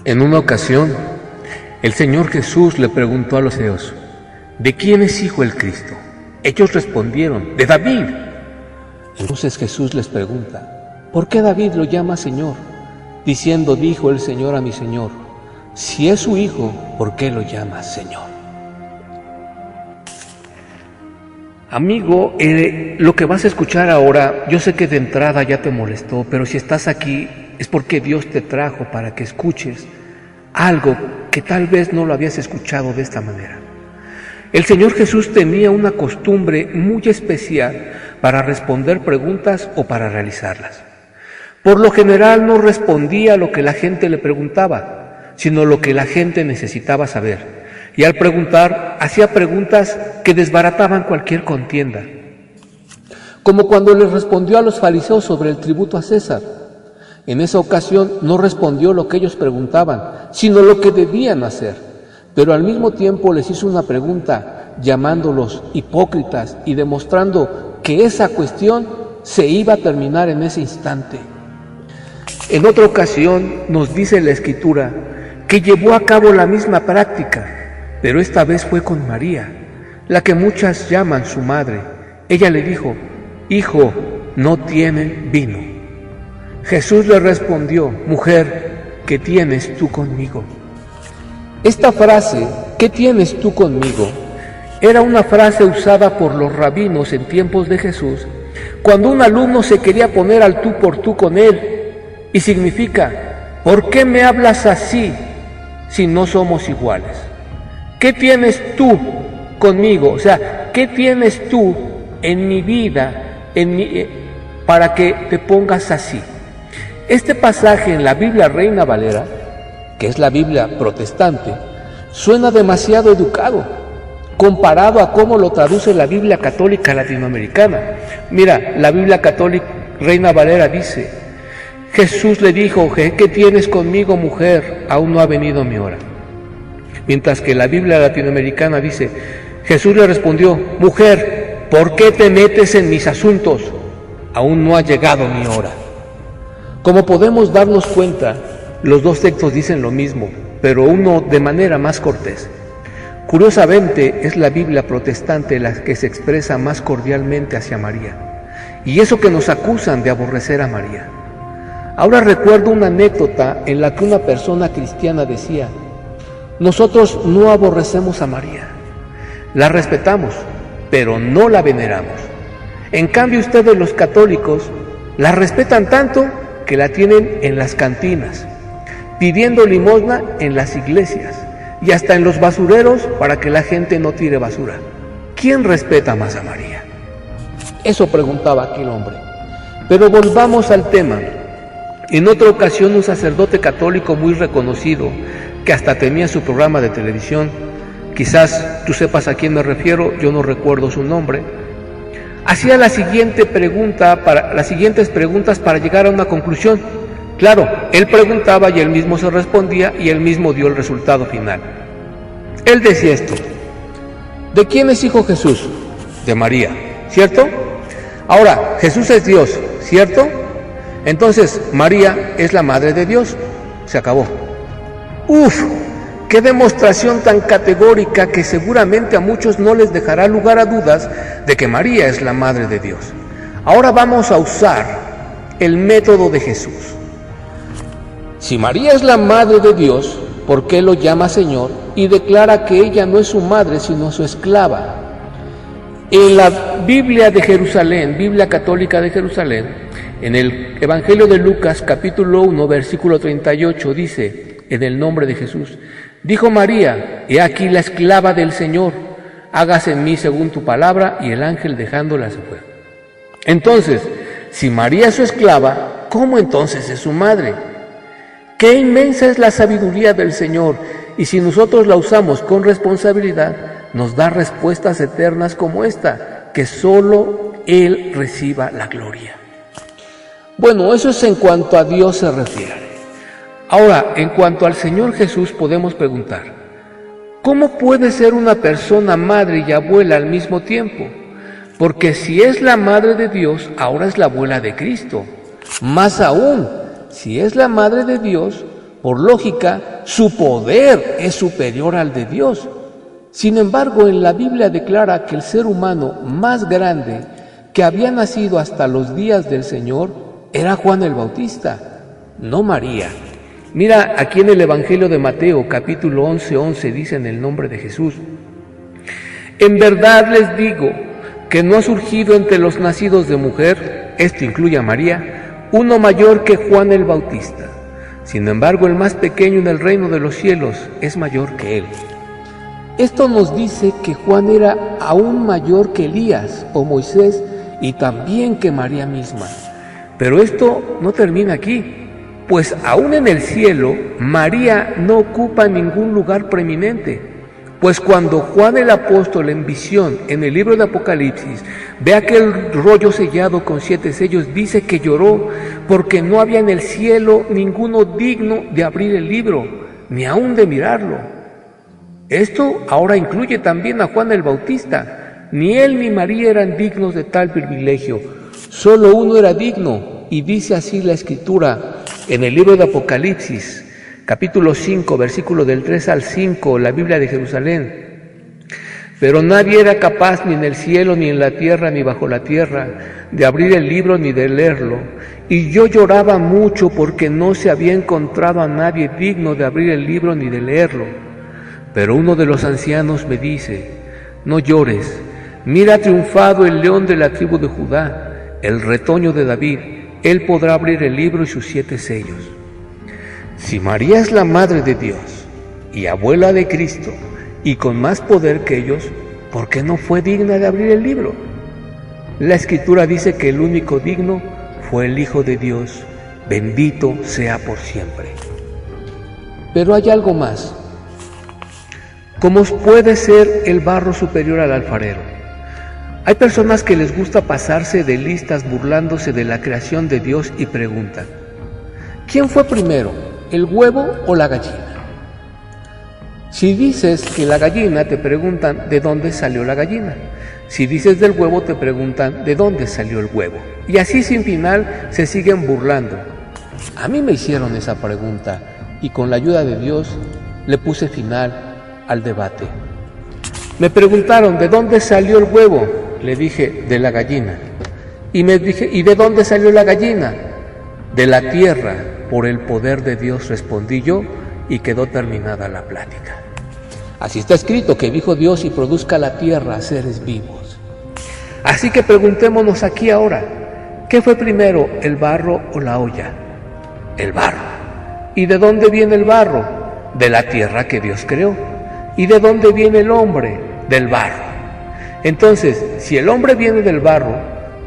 En una ocasión, el Señor Jesús le preguntó a los fariseos: ¿de quién es hijo el Cristo? Ellos respondieron: de David. Entonces Jesús les pregunta: ¿por qué David lo llama Señor? Diciendo: dijo el Señor a mi Señor: si es su hijo, ¿por qué lo llama Señor? Amigo, lo que vas a escuchar ahora, yo sé que de entrada ya te molestó, pero si estás aquí es porque Dios te trajo para que escuches algo que tal vez no lo habías escuchado de esta manera. El Señor Jesús tenía una costumbre muy especial para responder preguntas o para realizarlas. Por lo general no respondía a lo que la gente le preguntaba, sino lo que la gente necesitaba saber. Y al preguntar, hacía preguntas que desbarataban cualquier contienda. Como cuando le respondió a los fariseos sobre el tributo a César. En esa ocasión no respondió lo que ellos preguntaban, sino lo que debían hacer. Pero al mismo tiempo les hizo una pregunta, llamándolos hipócritas y demostrando que esa cuestión se iba a terminar en ese instante. En otra ocasión nos dice la Escritura que llevó a cabo la misma práctica, pero esta vez fue con María, la que muchas llaman su madre. Ella le dijo: hijo, no tienen vino. Jesús le respondió: mujer, ¿qué tienes tú conmigo? Esta frase, ¿qué tienes tú conmigo?, era una frase usada por los rabinos en tiempos de Jesús, cuando un alumno se quería poner al tú por tú con él, y significa: ¿por qué me hablas así si no somos iguales? ¿Qué tienes tú conmigo? O sea, ¿qué tienes tú en mi vida para que te pongas así? Este pasaje en la Biblia Reina Valera, que es la Biblia protestante, suena demasiado educado comparado a cómo lo traduce la Biblia católica latinoamericana. Mira, la Biblia católica Reina Valera dice: Jesús le dijo: ¿qué tienes conmigo, mujer? Aún no ha venido mi hora. Mientras que la Biblia latinoamericana dice: Jesús le respondió: mujer, ¿por qué te metes en mis asuntos? Aún no ha llegado mi hora. Como podemos darnos cuenta, los dos textos dicen lo mismo, pero uno de manera más cortés. Curiosamente, es la Biblia protestante la que se expresa más cordialmente hacia María, y eso que nos acusan de aborrecer a María. Ahora recuerdo una anécdota en la que una persona cristiana decía: nosotros no aborrecemos a María, la respetamos, pero no la veneramos. En cambio, ustedes los católicos la respetan tanto que la tienen en las cantinas, pidiendo limosna en las iglesias y hasta en los basureros para que la gente no tire basura. ¿Quién respeta más a María? Eso preguntaba aquel hombre. Pero volvamos al tema. En otra ocasión, un sacerdote católico muy reconocido, que hasta tenía su programa de televisión, quizás tú sepas a quién me refiero, yo no recuerdo su nombre, hacía las siguientes preguntas para llegar a una conclusión. Claro, él preguntaba y él mismo se respondía y él mismo dio el resultado final. Él decía esto: ¿de quién es hijo Jesús? De María, ¿cierto? Ahora, Jesús es Dios, ¿cierto? Entonces, María es la madre de Dios. Se acabó. ¡Uf! ¡Qué demostración tan categórica que seguramente a muchos no les dejará lugar a dudas de que María es la madre de Dios! Ahora vamos a usar el método de Jesús. Si María es la madre de Dios, ¿por qué lo llama Señor? Y declara que ella no es su madre, sino su esclava. En la Biblia de Jerusalén, Biblia Católica de Jerusalén, en el Evangelio de Lucas, capítulo 1, versículo 38, dice: en el nombre de Jesús, dijo María: he aquí la esclava del Señor, hágase en mí según tu palabra. Y el ángel, dejándola, se fue. Entonces, si María es su esclava, ¿cómo entonces es su madre? ¡Qué inmensa es la sabiduría del Señor! Y si nosotros la usamos con responsabilidad, nos da respuestas eternas como esta, que solo Él reciba la gloria. Bueno, eso es en cuanto a Dios se refiere. Ahora, en cuanto al Señor Jesús, podemos preguntar: ¿cómo puede ser una persona madre y abuela al mismo tiempo? Porque si es la madre de Dios, ahora es la abuela de Cristo. Más aún, si es la madre de Dios, Por lógica, su poder es superior al de Dios. Sin embargo, en la Biblia declara que el ser humano más grande que había nacido hasta los días del Señor era Juan el Bautista, no María. Mira, aquí en el Evangelio de Mateo, capítulo 11:11, dice en el nombre de Jesús: en verdad les digo que no ha surgido entre los nacidos de mujer, esto incluye a María, uno mayor que Juan el Bautista. Sin embargo, el más pequeño en el reino de los cielos es mayor que él. Esto nos dice que Juan era aún mayor que Elías o Moisés y también que María misma. Pero esto no termina aquí, pues aún en el cielo, María no ocupa ningún lugar preeminente. Pues cuando Juan el apóstol en visión en el libro de Apocalipsis ve aquel rollo sellado con 7 sellos, dice que lloró porque no había en el cielo ninguno digno de abrir el libro, ni aún de mirarlo. Esto ahora incluye también a Juan el Bautista. Ni él ni María eran dignos de tal privilegio, solo uno era digno, y dice así la Escritura en el libro de Apocalipsis, capítulo 5, versículo del 3 al 5, la Biblia de Jerusalén. Pero nadie era capaz ni en el cielo, ni en la tierra, ni bajo la tierra, de abrir el libro ni de leerlo. Y yo lloraba mucho porque no se había encontrado a nadie digno de abrir el libro ni de leerlo. Pero uno de los ancianos me dice: no llores, mira, ha triunfado el león de la tribu de Judá, el retoño de David. Él podrá abrir el libro y sus 7 sellos. Si María es la madre de Dios y abuela de Cristo y con más poder que ellos, ¿por qué no fue digna de abrir el libro? La Escritura dice que el único digno fue el Hijo de Dios, bendito sea por siempre. Pero hay algo más. ¿Cómo puede ser el barro superior al alfarero? Hay personas que les gusta pasarse de listas burlándose de la creación de Dios y preguntan: ¿quién fue primero, el huevo o la gallina? Si dices que la gallina, te preguntan de dónde salió la gallina. Si dices del huevo, te preguntan de dónde salió el huevo. Y así sin final se siguen burlando. A mí me hicieron esa pregunta y con la ayuda de Dios le puse final al debate. Me preguntaron de dónde salió el huevo. Le dije, de la gallina. Y me dije, ¿y de dónde salió la gallina? De la tierra. Por el poder de Dios, respondí yo, y quedó terminada la plática. Así está escrito, que dijo Dios: y produzca la tierra seres vivos. Así que preguntémonos aquí ahora: ¿qué fue primero, el barro o la olla? El barro. ¿Y de dónde viene el barro? De la tierra que Dios creó. ¿Y de dónde viene el hombre? Del barro. Entonces, si el hombre viene del barro,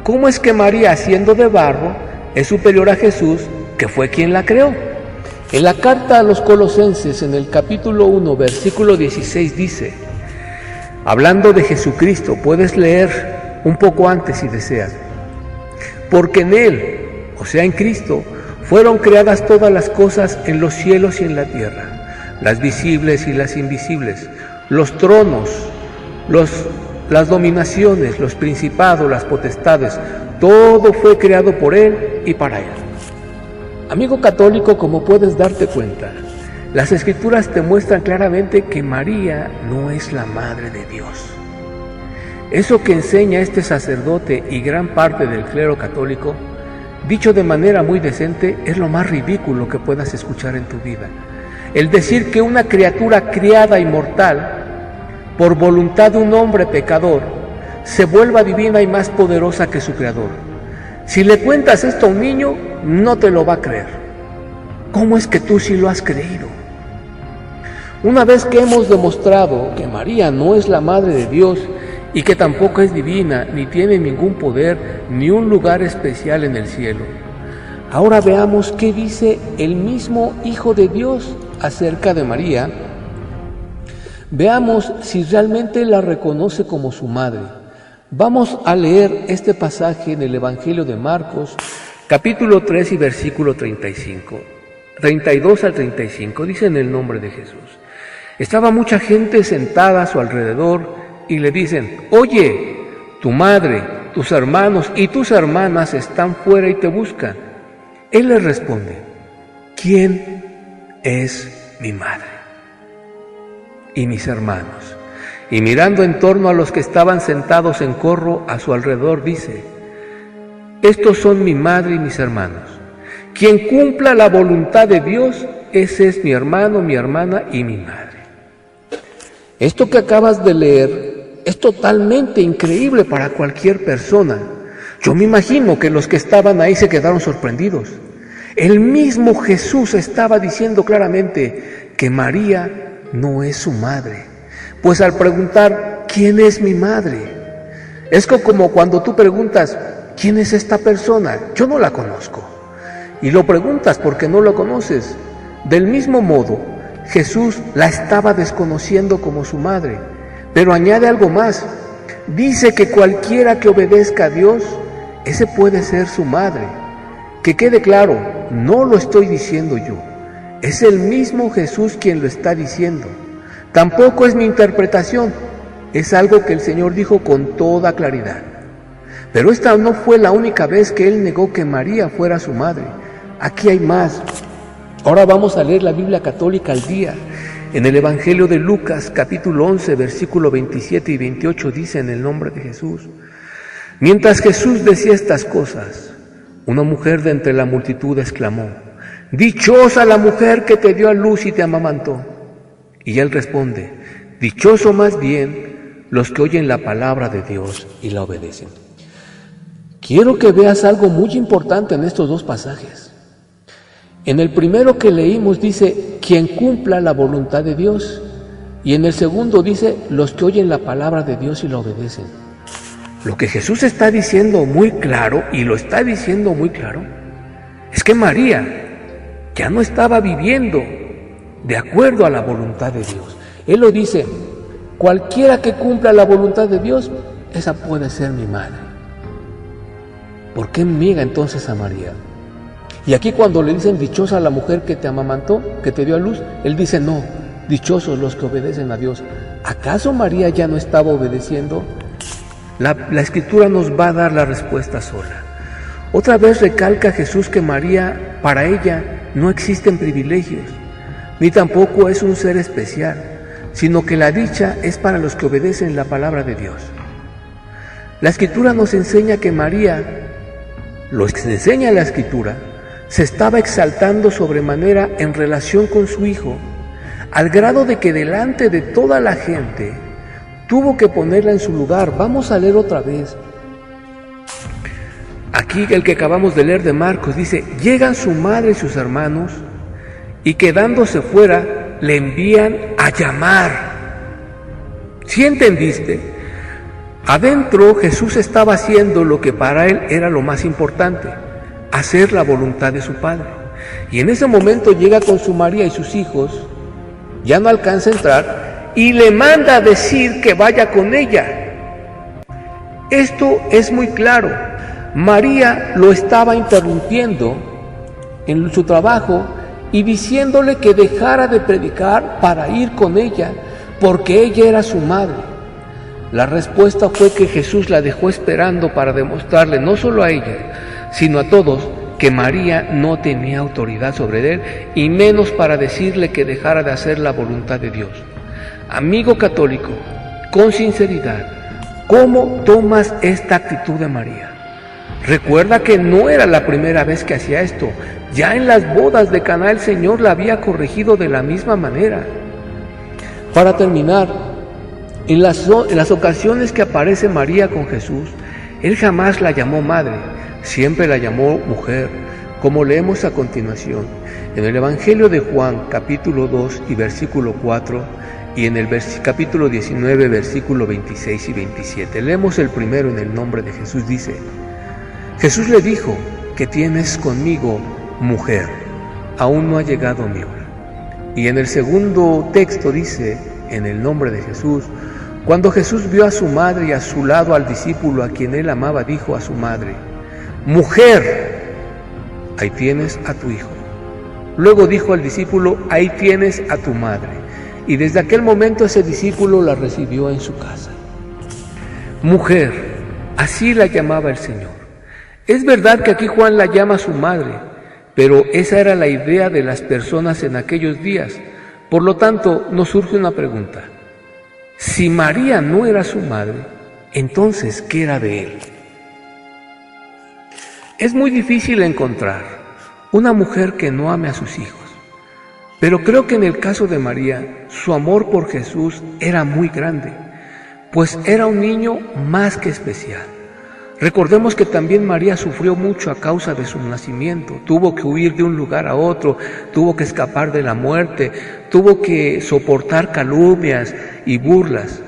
¿cómo es que María, siendo de barro, es superior a Jesús, que fue quien la creó? En la carta a los Colosenses, en el capítulo 1, versículo 16, dice, hablando de Jesucristo, puedes leer un poco antes si deseas: porque en Él, o sea en Cristo, fueron creadas todas las cosas en los cielos y en la tierra, las visibles y las invisibles, los tronos, las dominaciones, los principados, las potestades, todo fue creado por Él y para Él. Amigo católico, como puedes darte cuenta, las Escrituras te muestran claramente que María no es la madre de Dios. Eso que enseña este sacerdote y gran parte del clero católico, dicho de manera muy decente, es lo más ridículo que puedas escuchar en tu vida. El decir que una criatura criada y mortal, por voluntad de un hombre pecador, se vuelva divina y más poderosa que su creador. Si le cuentas esto a un niño, no te lo va a creer. ¿Cómo es que tú sí lo has creído? Una vez que hemos demostrado que María no es la madre de Dios y que tampoco es divina, ni tiene ningún poder, ni un lugar especial en el cielo, ahora veamos qué dice el mismo Hijo de Dios acerca de María. Veamos si realmente la reconoce como su madre. Vamos a leer este pasaje en el Evangelio de Marcos, capítulo 3 y versículo 32 al 35, dice en el nombre de Jesús. Estaba mucha gente sentada a su alrededor y le dicen: oye, tu madre, tus hermanos y tus hermanas están fuera y te buscan. Él les responde: ¿quién es mi madre y mis hermanos. Y mirando en torno a los que estaban sentados en corro a su alrededor, dice: estos son mi madre y mis hermanos. Quien cumpla la voluntad de Dios, ese es mi hermano, mi hermana y mi madre. Esto que acabas de leer es totalmente increíble para cualquier persona. Yo me imagino que los que estaban ahí se quedaron sorprendidos. El mismo Jesús estaba diciendo claramente que María no es su madre. Pues al preguntar, ¿quién es mi madre? Es como cuando tú preguntas, ¿quién es esta persona? Yo no la conozco. Y lo preguntas porque no lo conoces. Del mismo modo, Jesús la estaba desconociendo como su madre. Pero añade algo más. Dice que cualquiera que obedezca a Dios, ese puede ser su madre. Que quede claro, no lo estoy diciendo yo. Es el mismo Jesús quien lo está diciendo. Tampoco es mi interpretación, es algo que el Señor dijo con toda claridad. Pero esta no fue la única vez que Él negó que María fuera su madre. Aquí hay más. Ahora vamos a leer la Biblia católica al día. En el Evangelio de Lucas, capítulo 11, versículo 27 y 28, dice en el nombre de Jesús: mientras Jesús decía estas cosas, una mujer de entre la multitud exclamó: dichosa la mujer que te dio a luz y te amamantó. Y él responde: dichoso más bien los que oyen la palabra de Dios y la obedecen. Quiero que veas algo muy importante en estos dos pasajes. En el primero que leímos dice, quien cumpla la voluntad de Dios. Y en el segundo dice, los que oyen la palabra de Dios y la obedecen. Lo que Jesús está diciendo muy claro, y lo está diciendo muy claro, es que María ya no estaba viviendo de acuerdo a la voluntad de Dios. Él lo dice: cualquiera que cumpla la voluntad de Dios, esa puede ser mi madre. ¿Por qué niega entonces a María? Y aquí cuando le dicen dichosa la mujer que te amamantó, que te dio a luz, él dice no, dichosos los que obedecen a Dios. ¿Acaso María ya no estaba obedeciendo? La Escritura nos va a dar la respuesta sola. Otra vez recalca Jesús que María, para ella, no existen privilegios, ni tampoco es un ser especial, sino que la dicha es para los que obedecen la palabra de Dios. La Escritura nos enseña que María, lo que enseña la Escritura, se estaba exaltando sobremanera en relación con su hijo, al grado de que delante de toda la gente tuvo que ponerla en su lugar. Vamos a leer otra vez. Aquí el que acabamos de leer de Marcos dice: llegan su madre y sus hermanos, y quedándose fuera, le envían a llamar. ¿Sí entendiste? Adentro Jesús estaba haciendo lo que para él era lo más importante, hacer la voluntad de su Padre. Y en ese momento llega con su María y sus hijos, ya no alcanza a entrar, y le manda a decir que vaya con ella. Esto es muy claro. María lo estaba interrumpiendo en su trabajo y diciéndole que dejara de predicar para ir con ella, porque ella era su madre. La respuesta fue que Jesús la dejó esperando para demostrarle no solo a ella, sino a todos, que María no tenía autoridad sobre él, y menos para decirle que dejara de hacer la voluntad de Dios. Amigo católico, con sinceridad, ¿cómo tomas esta actitud de María? Recuerda que no era la primera vez que hacía esto. Ya en las bodas de Caná el Señor la había corregido de la misma manera. Para terminar, en las ocasiones que aparece María con Jesús, Él jamás la llamó madre, siempre la llamó mujer, como leemos a continuación en el Evangelio de Juan, capítulo 2 y versículo 4, y en el capítulo 19, versículo 26 y 27. Leemos el primero en el nombre de Jesús. Dice: Jesús le dijo: ¿qué tienes conmigo, mujer? Aún no ha llegado mi hora. Y en el segundo texto dice, en el nombre de Jesús: cuando Jesús vio a su madre y a su lado al discípulo a quien él amaba, dijo a su madre: mujer, ahí tienes a tu hijo. Luego dijo al discípulo: ahí tienes a tu madre. Y desde aquel momento ese discípulo la recibió en su casa. Mujer, así la llamaba el Señor. Es verdad que aquí Juan la llama su madre, pero esa era la idea de las personas en aquellos días. Por lo tanto, nos surge una pregunta. Si María no era su madre, entonces, ¿qué era de él? Es muy difícil encontrar una mujer que no ame a sus hijos, pero creo que en el caso de María, su amor por Jesús era muy grande, pues era un niño más que especial. Recordemos que también María sufrió mucho a causa de su nacimiento, tuvo que huir de un lugar a otro, tuvo que escapar de la muerte, tuvo que soportar calumnias y burlas.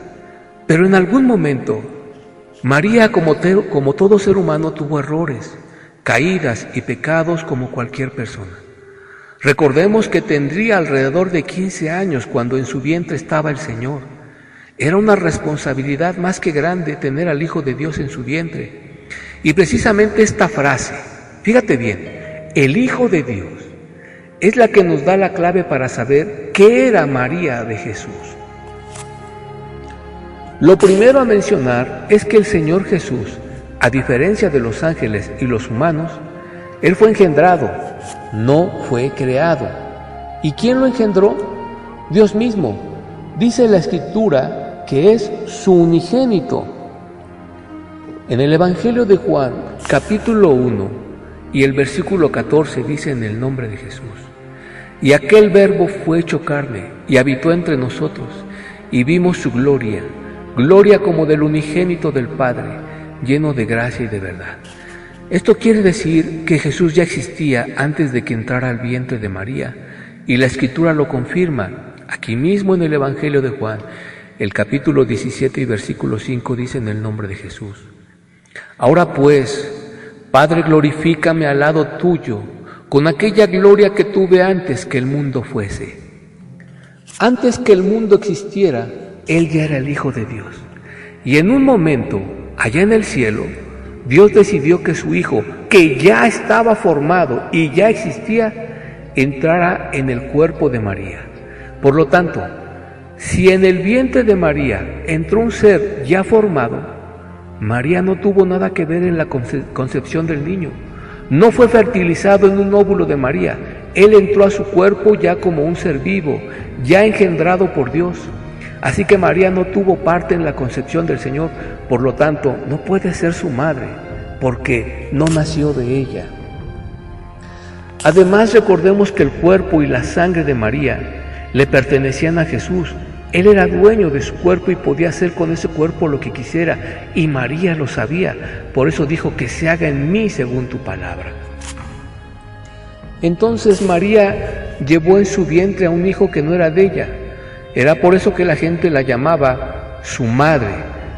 Pero en algún momento, María, como todo ser humano, tuvo errores, caídas y pecados como cualquier persona. Recordemos que tendría alrededor de 15 años cuando en su vientre estaba el Señor. Era una responsabilidad más que grande tener al Hijo de Dios en su vientre. Y precisamente esta frase, fíjate bien, el Hijo de Dios, es la que nos da la clave para saber qué era María de Jesús. Lo primero a mencionar es que el Señor Jesús, a diferencia de los ángeles y los humanos, Él fue engendrado, no fue creado. ¿Y quién lo engendró? Dios mismo. Dice la Escritura que es su unigénito. En el Evangelio de Juan, capítulo 1 y el versículo 14 dice en el nombre de Jesús: y aquel Verbo fue hecho carne y habitó entre nosotros, y vimos su gloria, gloria como del unigénito del Padre, lleno de gracia y de verdad. Esto quiere decir que Jesús ya existía antes de que entrara al vientre de María, y la Escritura lo confirma. Aquí mismo en el Evangelio de Juan, el capítulo 17 y versículo 5 dice en el nombre de Jesús: ahora pues, Padre, glorifícame al lado tuyo, con aquella gloria que tuve antes que el mundo fuese. Antes que el mundo existiera, Él ya era el Hijo de Dios. Y en un momento, allá en el cielo, Dios decidió que su Hijo, que ya estaba formado y ya existía, entrara en el cuerpo de María. Por lo tanto, si en el vientre de María entró un ser ya formado, María no tuvo nada que ver en la concepción del niño. No fue fertilizado en un óvulo de María. Él entró a su cuerpo ya como un ser vivo, ya engendrado por Dios. Así que María no tuvo parte en la concepción del Señor, por lo tanto, no puede ser su madre, porque no nació de ella. Además, recordemos que el cuerpo y la sangre de María le pertenecían a Jesús. Él era dueño de su cuerpo y podía hacer con ese cuerpo lo que quisiera, y María lo sabía. Por eso dijo: que se haga en mí según tu palabra. Entonces María llevó en su vientre a un hijo que no era de ella. Era por eso que la gente la llamaba su madre,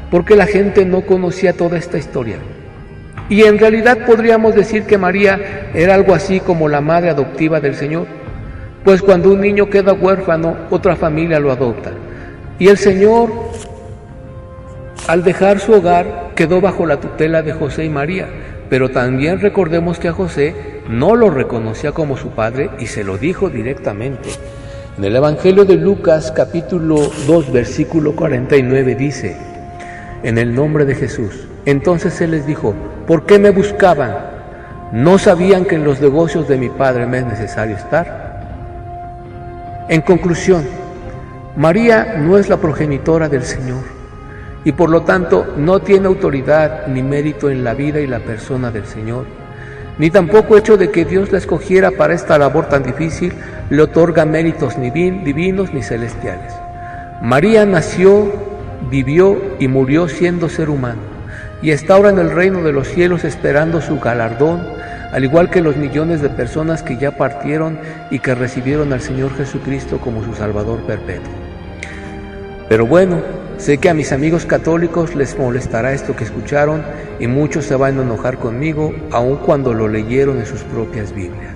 porque la gente no conocía toda esta historia. Y en realidad podríamos decir que María era algo así como la madre adoptiva del Señor, pues cuando un niño queda huérfano, otra familia lo adopta. Y el Señor, al dejar su hogar, quedó bajo la tutela de José y María, pero también recordemos que a José no lo reconocía como su padre y se lo dijo directamente. En el Evangelio de Lucas, capítulo 2, versículo 49 dice: en el nombre de Jesús. Entonces Él les dijo: ¿por qué me buscaban? ¿No sabían que en los negocios de mi Padre me es necesario estar? En conclusión, María no es la progenitora del Señor y por lo tanto no tiene autoridad ni mérito en la vida y la persona del Señor, ni tampoco el hecho de que Dios la escogiera para esta labor tan difícil le otorga méritos ni divinos ni celestiales. María nació, vivió y murió siendo ser humano, y está ahora en el reino de los cielos esperando su galardón, al igual que los millones de personas que ya partieron y que recibieron al Señor Jesucristo como su Salvador perpetuo. Pero bueno, sé que a mis amigos católicos les molestará esto que escucharon y muchos se van a enojar conmigo, aun cuando lo leyeron en sus propias Biblias.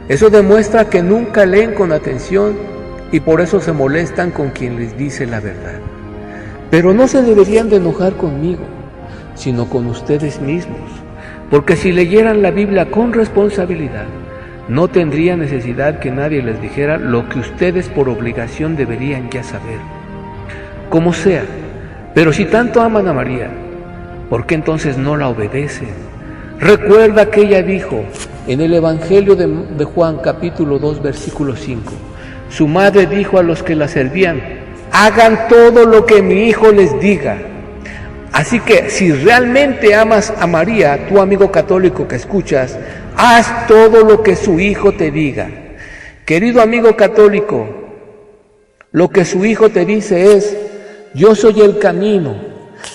Eso demuestra que nunca leen con atención y por eso se molestan con quien les dice la verdad. Pero no se deberían de enojar conmigo, sino con ustedes mismos, porque si leyeran la Biblia con responsabilidad, no tendría necesidad que nadie les dijera lo que ustedes por obligación deberían ya saber. Como sea, pero si tanto aman a María, ¿por qué entonces no la obedecen? Recuerda que ella dijo: En el Evangelio de Juan, capítulo 2, versículo 5, su madre dijo a los que la servían: hagan todo lo que mi hijo les diga. Así que si realmente amas a María, tu amigo católico que escuchas, haz todo lo que su hijo te diga. Querido amigo católico, lo que su hijo te dice es: yo soy el camino,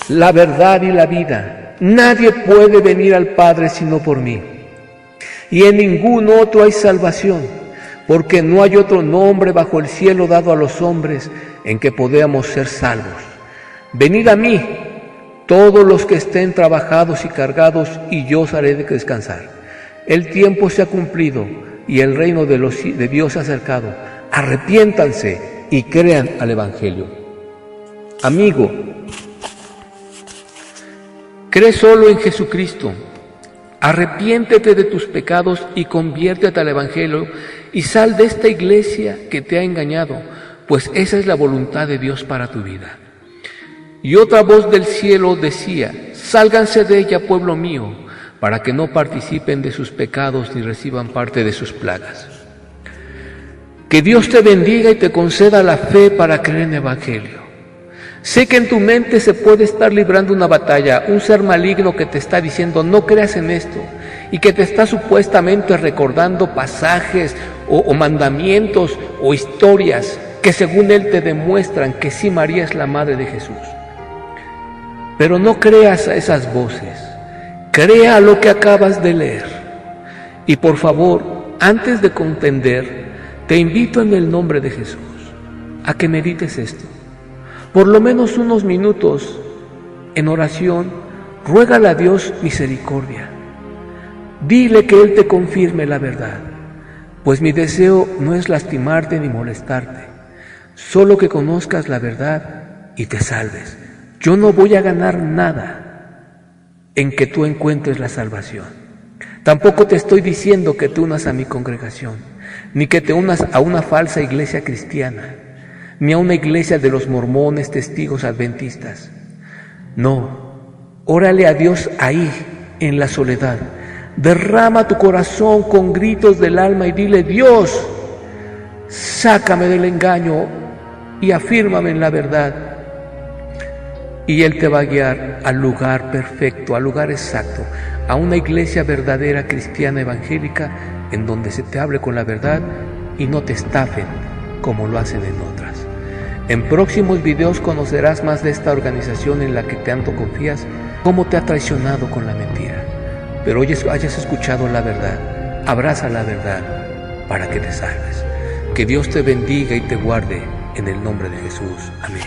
la verdad y la vida. Nadie puede venir al Padre sino por mí. Y en ningún otro hay salvación, porque no hay otro nombre bajo el cielo dado a los hombres en que podamos ser salvos. Venid a mí, todos los que estén trabajados y cargados, y yo os haré descansar. El tiempo se ha cumplido y el reino de Dios se ha acercado. Arrepiéntanse y crean al Evangelio. Amigo, cree solo en Jesucristo. Arrepiéntete de tus pecados y conviértete al Evangelio y sal de esta iglesia que te ha engañado, pues esa es la voluntad de Dios para tu vida. Y otra voz del cielo decía: sálganse de ella, pueblo mío, para que no participen de sus pecados ni reciban parte de sus plagas. Que Dios te bendiga y te conceda la fe para creer en el Evangelio. Sé que en tu mente se puede estar librando una batalla, un ser maligno que te está diciendo no creas en esto, y que te está supuestamente recordando pasajes o mandamientos o historias que según él te demuestran que sí, María es la madre de Jesús. Pero no creas a esas voces, crea lo que acabas de leer. Y por favor, antes de contender, te invito en el nombre de Jesús a que medites esto. Por lo menos unos minutos en oración, ruégale a Dios misericordia. Dile que Él te confirme la verdad, pues mi deseo no es lastimarte ni molestarte, solo que conozcas la verdad y te salves. Yo no voy a ganar nada en que tú encuentres la salvación. Tampoco te estoy diciendo que te unas a mi congregación, ni que te unas a una falsa iglesia cristiana, ni a una iglesia de los mormones, testigos adventistas. No, órale a Dios ahí, en la soledad. Derrama tu corazón con gritos del alma y dile: Dios, sácame del engaño y afírmame en la verdad. Y Él te va a guiar al lugar perfecto, al lugar exacto, a una iglesia verdadera, cristiana, evangélica, en donde se te hable con la verdad y no te estafen como lo hacen en otras. En próximos videos conocerás más de esta organización en la que tanto confías, cómo te ha traicionado con la mentira. Pero hoy hayas escuchado la verdad, abraza la verdad para que te salves. Que Dios te bendiga y te guarde en el nombre de Jesús. Amén.